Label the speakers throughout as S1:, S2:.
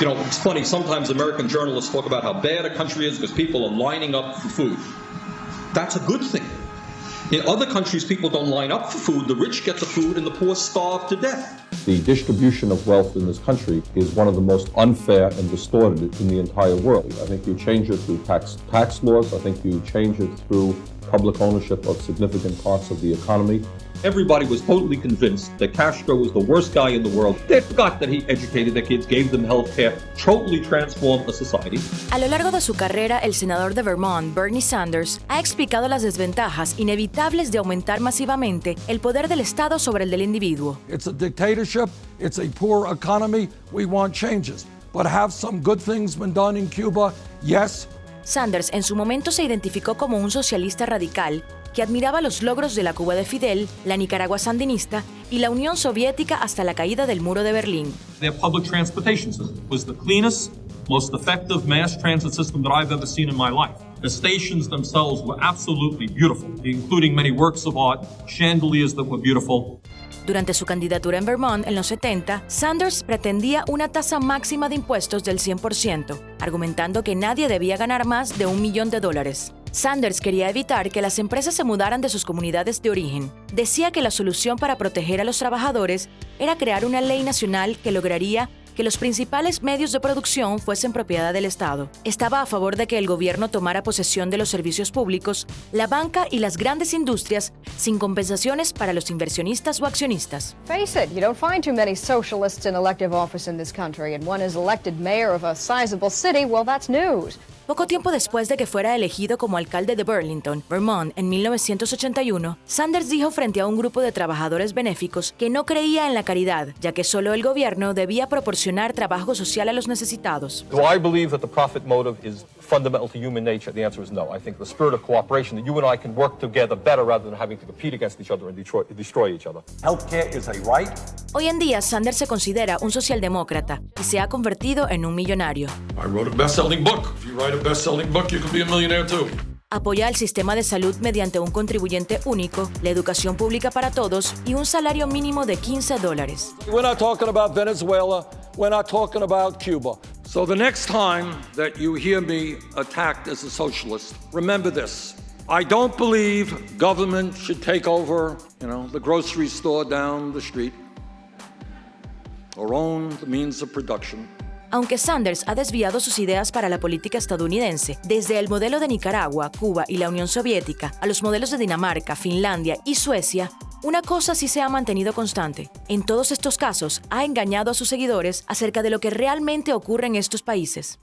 S1: You know, it's funny, sometimes American journalists talk about how bad a country is because people are lining up for food. That's a good thing. In other countries, people don't line up for food. The rich get the food and the poor starve to death.
S2: The distribution of wealth in this country is one of the most unfair and distorted in the entire world. I think you change it through tax laws. I think you change it through public ownership of significant parts of the economy.
S1: Everybody was totally convinced that Castro was the worst guy in the world. They forgot that he educated their kids, gave them health care, totally transformed the society.
S3: A lo largo de su carrera, el senador de Vermont, Bernie Sanders, ha explicado las desventajas inevitables de aumentar masivamente el poder del Estado sobre el del individuo.
S4: It's a dictatorship, it's a poor economy, we want changes. But have some good things been done in Cuba? Yes.
S3: Sanders en su momento se identificó como un socialista radical que admiraba los logros de la Cuba de Fidel, la Nicaragua sandinista y la Unión Soviética hasta la caída del muro de Berlín.
S5: Their public transportation system was the cleanest, most effective mass transit system that I've ever seen in my life. The stations themselves were absolutely beautiful, including many works of art, chandeliers that were beautiful.
S3: Durante su candidatura en Vermont en los 70, Sanders pretendía una tasa máxima de impuestos del 100%, argumentando que nadie debía ganar más de $1 millón. Sanders quería evitar que las empresas se mudaran de sus comunidades de origen. Decía que la solución para proteger a los trabajadores era crear una ley nacional que lograría que los principales medios de producción fuesen propiedad del Estado. Estaba a favor de que el gobierno tomara posesión de los servicios públicos, la banca y las grandes industrias sin compensaciones para los inversionistas o accionistas.
S6: Face it, you don't find too many socialists in elective office in this country, and one is elected mayor of a sizable city, well, that's news.
S3: Poco tiempo después de que fuera elegido como alcalde de Burlington, Vermont, en 1981, Sanders dijo frente a un grupo de trabajadores benéficos que no creía en la caridad, ya que solo el gobierno debía proporcionar trabajo social a los necesitados.
S2: Do I believe that the profit motive is fundamental to human nature? The answer is no. I think the spirit of cooperation, that you and I can work together better rather than having to compete against each other and destroy each other. Healthcare is a right.
S3: Hoy en día, Sanders se considera un socialdemócrata y se ha convertido en un millonario.
S7: I wrote a best-selling book. If you write a best-selling book, you can be a millionaire too.
S3: Apoya el sistema de salud mediante un contribuyente único, la educación pública para todos y un salario mínimo de $15.
S4: We're not talking about Venezuela, we're not talking about Cuba. So the next time that you hear me attacked as a socialist, remember this. I don't believe government should take over, the grocery store down the street or own the means of production.
S3: Aunque Sanders ha desviado sus ideas para la política estadounidense, desde el modelo de Nicaragua, Cuba y la Unión Soviética a los modelos de Dinamarca, Finlandia y Suecia, una cosa sí se ha mantenido constante. En todos estos casos, ha engañado a sus seguidores acerca de lo que realmente ocurre en estos países.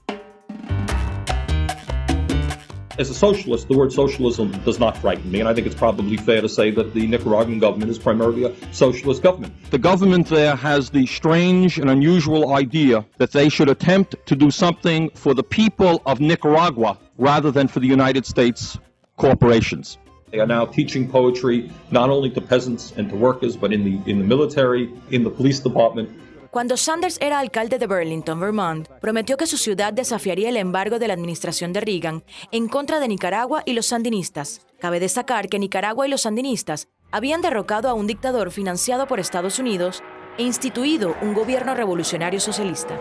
S1: As a socialist, the word socialism does not frighten me, and I think it's probably fair to say that the Nicaraguan government is primarily a socialist government.
S8: The government there has the strange and unusual idea that they should attempt to do something for the people of Nicaragua rather than for the United States corporations.
S1: They are now teaching poetry not only to peasants and to workers, but in the military, in the police department.
S3: Cuando Sanders era alcalde de Burlington, Vermont, prometió que su ciudad desafiaría el embargo de la administración de Reagan en contra de Nicaragua y los sandinistas. Cabe destacar que Nicaragua y los sandinistas habían derrocado a un dictador financiado por Estados Unidos e instituido un gobierno revolucionario socialista.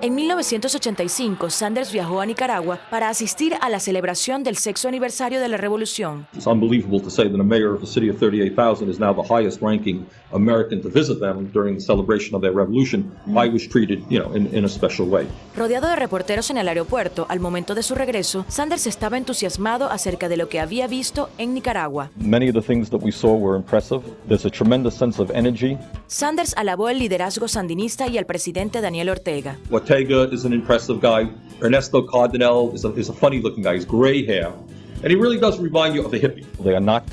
S3: En 1985, Sanders viajó a Nicaragua para asistir a la celebración del 6º aniversario de la Revolución.
S1: It's unbelievable to say that a mayor of a city of 38,000 is now the highest-ranking American to visit them during the celebration of their revolution. I was treated, in a special way.
S3: Rodeado de reporteros en el aeropuerto, al momento de su regreso, Sanders estaba entusiasmado acerca de lo que había visto en Nicaragua.
S2: Many of the things that we saw were impressive. There's a tremendous sense of energy.
S3: Sanders alabó el liderazgo sandinista y al presidente Daniel Ortega.
S1: Ortega is an impressive guy. Ernesto Cardenal is a funny-looking guy. He's gray hair. And he really does remind you of a hippie.
S2: They are not,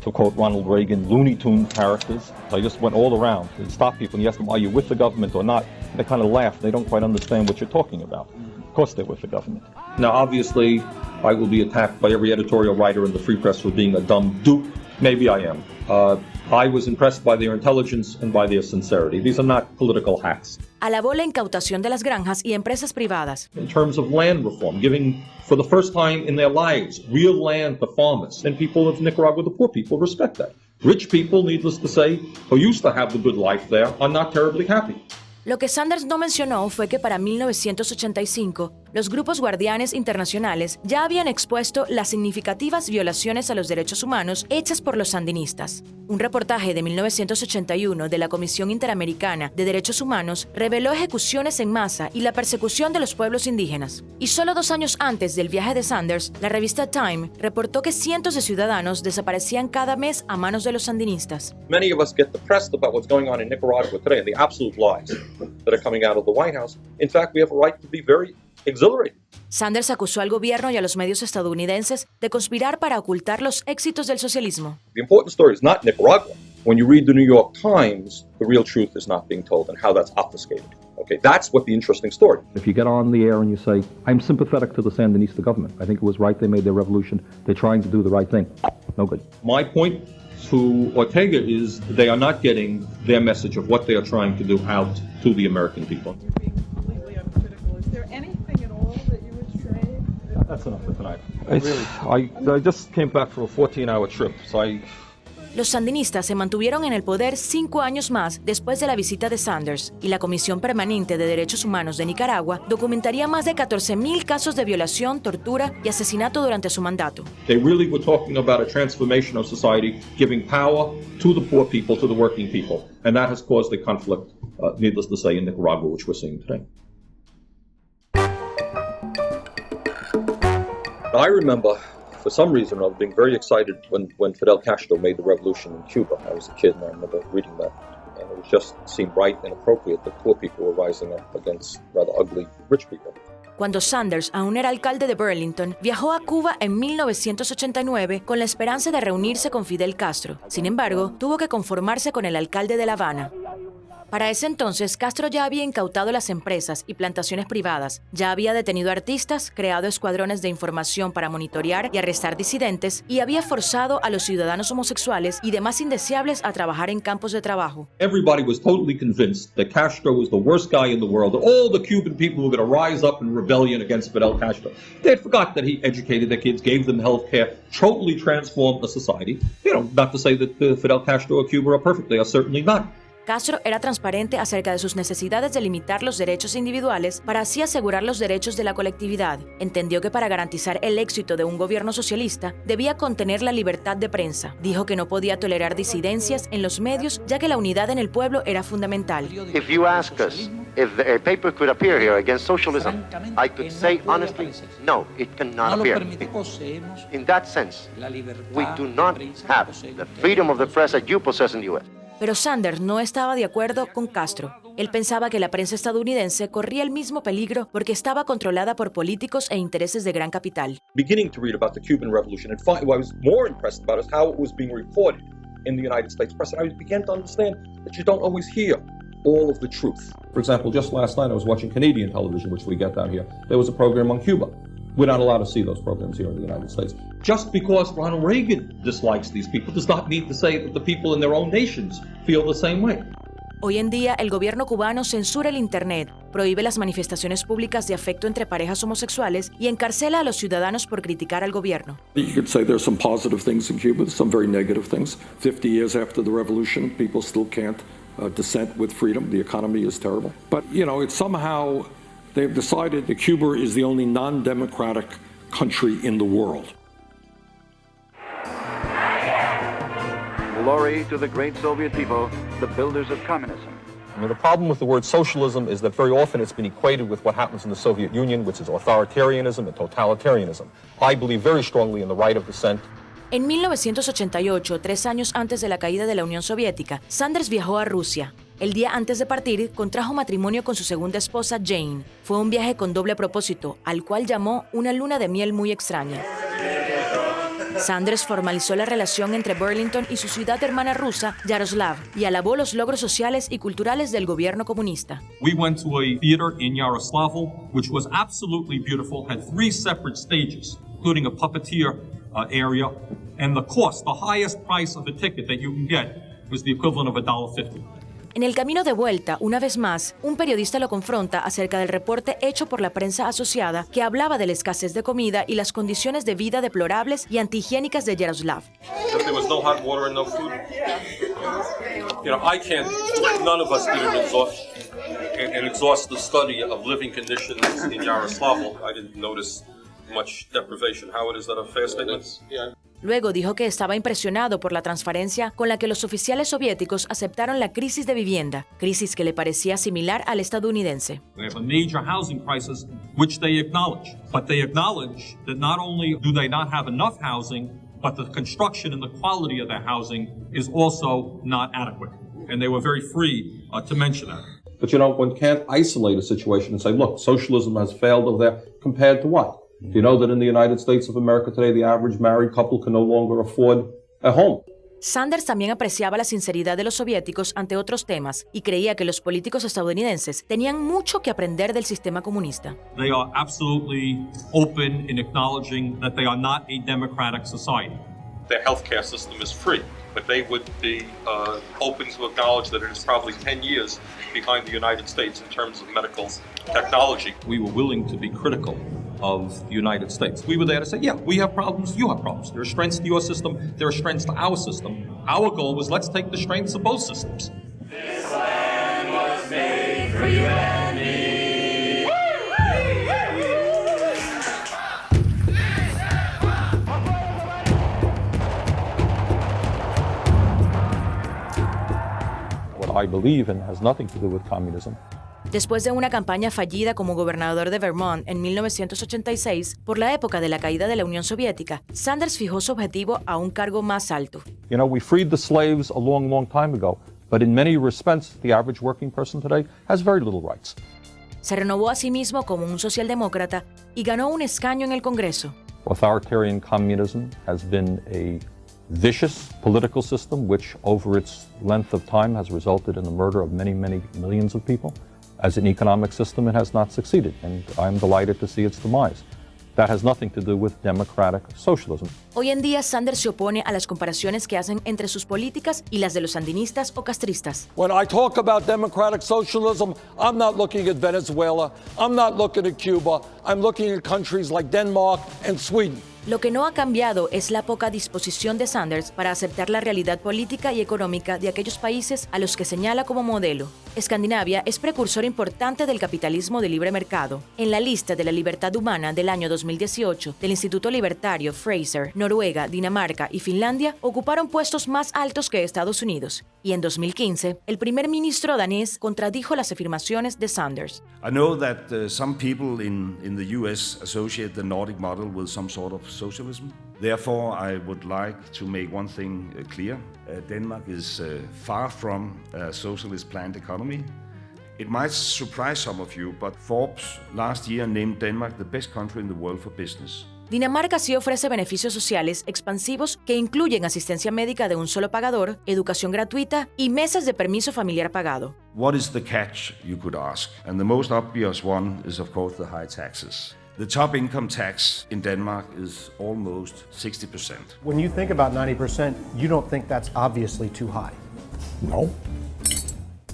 S2: to quote Ronald Reagan, Looney Tune characters. They just went all around and stopped people and you asked them, are you with the government or not? And they kind of laugh. They don't quite understand what you're talking about. Of course they're with the government.
S1: Now, obviously, I will be attacked by every editorial writer in the Free Press for being a dumb dupe. Maybe I am. I was impressed by their intelligence and by their sincerity. These are not political hacks.
S3: Alabó la incautación de las granjas y empresas privadas.
S1: In terms of land reform, giving, for the first time in their lives, real land to farmers. And people of Nicaragua, the poor people, respect that. Rich people, needless to say, who used to have the good life there, are not terribly happy.
S3: Lo que Sanders no mencionó fue que para 1985, los grupos guardianes internacionales ya habían expuesto las significativas violaciones a los derechos humanos hechas por los sandinistas. Un reportaje de 1981 de la Comisión Interamericana de Derechos Humanos reveló ejecuciones en masa y la persecución de los pueblos indígenas. Y solo 2 años antes del viaje de Sanders, la revista Time reportó que cientos de ciudadanos desaparecían cada mes a manos de los sandinistas.
S2: Many of us get depressed about what's going on in Nicaragua today and the absolute lies that are coming out of the White House. In fact, we have a right to be very exhilarated.
S3: Sanders acusó al gobierno y a los medios estadounidenses de conspirar para ocultar los éxitos del socialismo.
S2: The important story is not Nicaragua. When you read the New York Times, the real truth is not being told and how that's obfuscated. Okay, that's what the interesting story.
S9: If you get on the air and you say, I'm sympathetic to the Sandinista government. I think it was right they made their revolution. They're trying to do the right thing. No good.
S2: My point to Ortega is they are not getting their message of what they are trying to do out to the American people.
S10: Completely uncritical. Is there anything at all that you would trade?
S8: That's enough for tonight. I just came back from a 14-hour trip, so
S3: Los sandinistas se mantuvieron en el poder 5 años más después de la visita de Sanders, y la Comisión Permanente de Derechos Humanos de Nicaragua documentaría más de 14,000 casos de violación, tortura y asesinato durante su mandato.
S2: They really were talking about a transformation of society, giving power to the poor people, to the working people. And that has caused the conflict, needless to say, in Nicaragua, which we're seeing today. I remember, for some reason, I was being very excited when Fidel Castro made the revolution in Cuba. I was a kid and I remember reading that. And it just seemed right and appropriate that poor people were rising up against rather ugly rich people.
S3: Cuando Sanders aún era alcalde de Burlington, viajó a Cuba en 1989 con la esperanza de reunirse con Fidel Castro. Sin embargo, tuvo que conformarse con el alcalde de La Habana. Para ese entonces, Castro ya había incautado las empresas y plantaciones privadas, ya había detenido artistas, creado escuadrones de información para monitorear y arrestar disidentes, y había forzado a los ciudadanos homosexuales y demás indeseables a trabajar en campos de trabajo.
S2: Everybody was totally convinced that Castro was the worst guy in the world, that all the Cuban people were going to rise up in rebellion against Fidel Castro. They had forgot that he educated their kids, gave them health care, totally transformed the society. You know, not to say that Fidel Castro or Cuba are perfect, they are certainly not.
S3: Castro era transparente acerca de sus necesidades de limitar los derechos individuales para así asegurar los derechos de la colectividad. Entendió que para garantizar el éxito de un gobierno socialista debía contener la libertad de prensa. Dijo que no podía tolerar disidencias en los medios, ya que la unidad en el pueblo era fundamental.
S11: If you ask us if a paper could appear here against socialism, I could say honestly, no, it cannot appear. In that sense, we do not have the freedom of the press that you possess in the U.S.
S3: Pero Sanders no estaba de acuerdo con Castro. Él pensaba que la prensa estadounidense corría el mismo peligro porque estaba controlada por políticos e intereses de gran capital.
S2: Beginning to read about the Cuban Revolution, and what I was more impressed about is how it was being reported in the United States press. And I began to understand that you don't always hear all of the truth. For example, just last night I was watching Canadian television, which we get down here. There was a program on Cuba. We're not allowed to see those programs here in the United States. Just because Ronald Reagan dislikes these people does not need to say that the people in their own nations feel the same way.
S3: Hoy en día, el gobierno cubano censura el Internet, prohíbe las manifestaciones públicas de afecto entre parejas homosexuales y encarcela a los ciudadanos por criticar al gobierno.
S7: You could say there's some positive things in Cuba, some very negative things. 50 years after the revolution, people still can't dissent with freedom. The economy is terrible. But, you know, it's somehow they've decided that Cuba is the only non-democratic country in the world.
S11: Glory to the great Soviet people, the builders of communism.
S8: I mean, the problem with the word socialism is that very often it's been equated with what happens in the Soviet Union, which is authoritarianism and totalitarianism. I believe very strongly in the right of dissent.
S3: En 1988, 3 años antes de la caída de la Unión Soviética, Sanders viajó a Rusia. El día antes de partir, contrajo matrimonio con su segunda esposa, Jane. Fue un viaje con doble propósito, al cual llamó una luna de miel muy extraña. Sanders formalizó la relación entre Burlington y su ciudad hermana rusa, Yaroslav, y alabó los logros sociales y culturales del gobierno comunista.
S5: We went to a theater in Yaroslavl, which was absolutely beautiful, had 3 separate stages, including a puppeteer area, and the cost, the highest price of a ticket that you can get, was the equivalent of $1.50.
S3: En el camino de vuelta, una vez más, un periodista lo confronta acerca del reporte hecho por la prensa asociada que hablaba de la escasez de comida y las condiciones de vida deplorables y antihigiénicas de Yaroslav.
S5: There was no hot water and no food. You know, I can't, none of us did it exhaustion. an exhaustive study of living conditions in Yaroslavl, I didn't notice much deprivation. Howard, is that a fair statement?
S12: Yeah.
S3: Luego dijo que estaba impresionado por la transparencia con la que los oficiales soviéticos aceptaron la crisis de vivienda, crisis que le parecía similar al estadounidense.
S5: They have a major housing crisis, which they acknowledge. But they acknowledge that not only do they not have enough housing, but the construction and the quality of that housing is also not adequate. And they were very free to mention that.
S2: But one can't isolate a situation and say, look, socialism has failed over there compared to what? Do you know that in the United States of America today, the average married couple can no longer afford a home?
S3: Sanders también apreciaba la sinceridad de los soviéticos ante otros temas y creía que los políticos estadounidenses tenían mucho que aprender del sistema comunista.
S5: They are absolutely open in acknowledging that they are not a democratic society. Their healthcare system is free, but they would be open to acknowledge that it is probably 10 years behind the United States in terms of medical technology. We were willing to be critical of the United States. We were there to say, yeah, we have problems, you have problems. There are strengths to your system, there are strengths to our system. Our goal was, let's take the strengths of both systems.
S13: This land was made for you and me.
S2: What I believe in has nothing to do with communism.
S3: Después de una campaña fallida como gobernador de Vermont en 1986, por la época de la caída de la Unión Soviética, Sanders fijó su objetivo a un cargo más alto.
S9: We freed the slaves a long, long time ago, but in many respects, the average working person today has very little rights.
S3: Se renovó a sí mismo como un socialdemócrata y ganó un escaño en el Congreso.
S9: Authoritarian communism has been a vicious political system which, over its length of time, has resulted in the murder of many, many millions of people. As an economic system, it has not succeeded, and I'm delighted to see its demise. That has nothing to do with democratic socialism.
S3: Hoy en día, Sanders se opone a las comparaciones que hacen entre sus políticas y las de los sandinistas o castristas.
S4: When I talk about democratic socialism, I'm not looking at Venezuela, I'm not looking at Cuba, I'm looking at countries like Denmark and Sweden.
S3: Lo que no ha cambiado es la poca disposición de Sanders para aceptar la realidad política y económica de aquellos países a los que señala como modelo. Escandinavia es precursor importante del capitalismo de libre mercado. En la lista de la libertad humana del año 2018 del Instituto Libertario Fraser, Noruega, Dinamarca y Finlandia ocuparon puestos más altos que Estados Unidos. Y en 2015, el primer ministro danés contradijo las afirmaciones de Sanders.
S14: I know that some people in the US associate the Nordic model with some sort of socialism. Therefore, I would like to make one thing clear. Denmark is far from a socialist planned economy. It might surprise some of you, but Forbes last year named Denmark the best country in the world for business.
S3: Dinamarca sí ofrece beneficios sociales expansivos que incluyen asistencia médica de un solo pagador, educación gratuita y meses de permiso familiar pagado.
S14: What is the catch, you could ask? And the most obvious one is, of course, the high taxes. The top income tax in Denmark is almost 60%.
S15: When you think about 90%, you don't think that's obviously too high.
S14: No.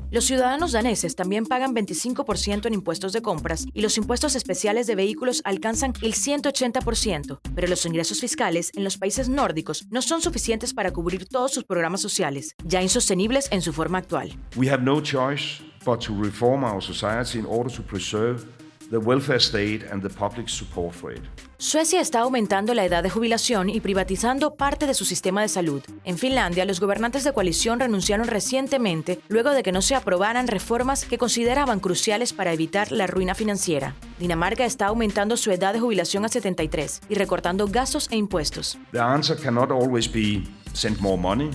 S3: Los ciudadanos daneses también pagan 25% en impuestos de compras y los impuestos especiales de vehículos alcanzan el 180%, pero los ingresos fiscales en los países nórdicos no son suficientes para cubrir todos sus programas sociales, ya insostenibles en su forma actual.
S14: We have no choice but to reform our society in order to preserve the welfare state and the public support for it.
S3: Suecia está aumentando la edad de jubilación y privatizando parte de su sistema de salud. En Finlandia, los gobernantes de coalición renunciaron recientemente luego de que no se aprobaran reformas que consideraban cruciales para evitar la ruina financiera. Dinamarca está aumentando su edad de jubilación a 73 y recortando gastos e impuestos.
S14: The answer cannot always be send more money.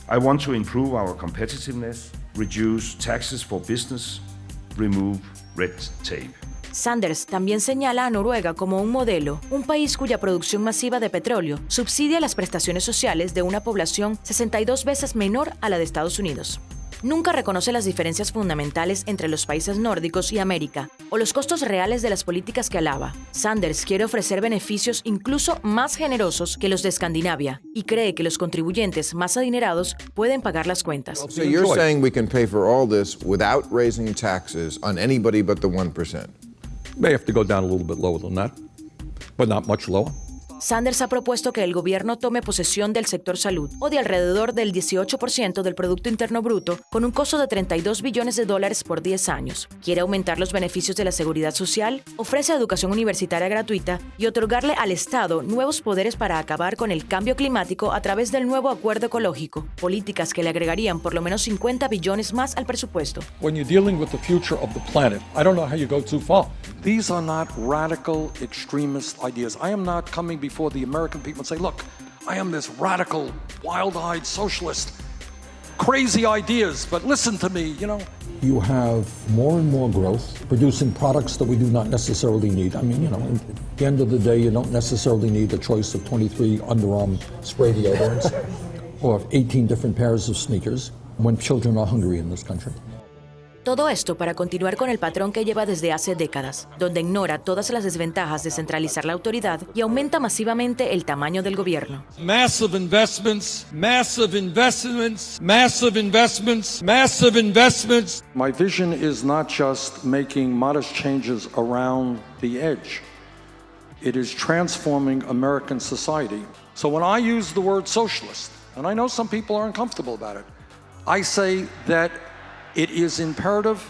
S14: I want to improve our competitiveness, reduce taxes for business, remove red tape.
S3: Sanders también señala a Noruega como un modelo, un país cuya producción masiva de petróleo subsidia las prestaciones sociales de una población 62 veces menor a la de Estados Unidos. Nunca reconoce las diferencias fundamentales entre los países nórdicos y América, o los costos reales de las políticas que alaba. Sanders quiere ofrecer beneficios incluso más generosos que los de Escandinavia, y cree que los contribuyentes más adinerados pueden pagar las cuentas.
S12: So you're saying we can pay for all this without raising taxes on anybody but the 1%?
S7: May have to go down a little bit lower than that, but not much lower.
S3: Sanders ha propuesto que el gobierno tome posesión del sector salud, o de alrededor del 18% del Producto Interno Bruto, con un costo de $32 billones por 10 años. Quiere aumentar los beneficios de la seguridad social, ofrece educación universitaria gratuita y otorgarle al Estado nuevos poderes para acabar con el cambio climático a través del nuevo acuerdo ecológico, políticas que le agregarían por lo menos 50 billones más al presupuesto.
S4: When you're dealing with the future of the planet, I don't know how you go too far. These are not radical extremist ideas. I am not coming before the American people and say, look, I am this radical, wild-eyed socialist, crazy ideas, but listen to me, you know.
S16: You have more and more growth, producing products that we do not necessarily need. I mean, you know, at the end of the day, you don't necessarily need a choice of 23 underarm spray deodorants or 18 different pairs of sneakers when children are hungry in this country.
S3: Todo esto para continuar con el patrón que lleva desde hace décadas, donde ignora todas las desventajas de centralizar la autoridad y aumenta masivamente el tamaño del gobierno.
S4: Massive investments, massive investments, massive investments, massive investments. My vision is not just making modest changes around the edge. It is transforming American society. So when I use the word socialist, and I know some people are uncomfortable about it, I say that it is imperative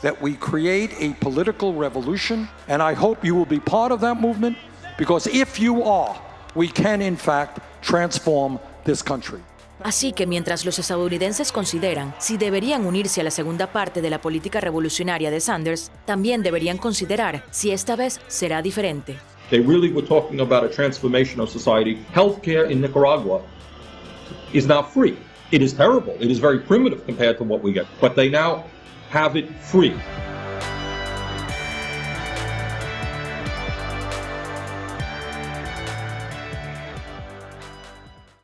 S4: that we create a political revolution, and I hope you will be part of that movement, because if you are, we can in fact transform this country.
S3: Así que mientras los estadounidenses consideran si deberían unirse a la segunda parte de la política revolucionaria de Sanders, también deberían considerar si esta vez será diferente.
S5: They really were talking about a transformation of society. Healthcare in Nicaragua is now free. It is terrible. It is very primitive compared to what we get, but they now have it free.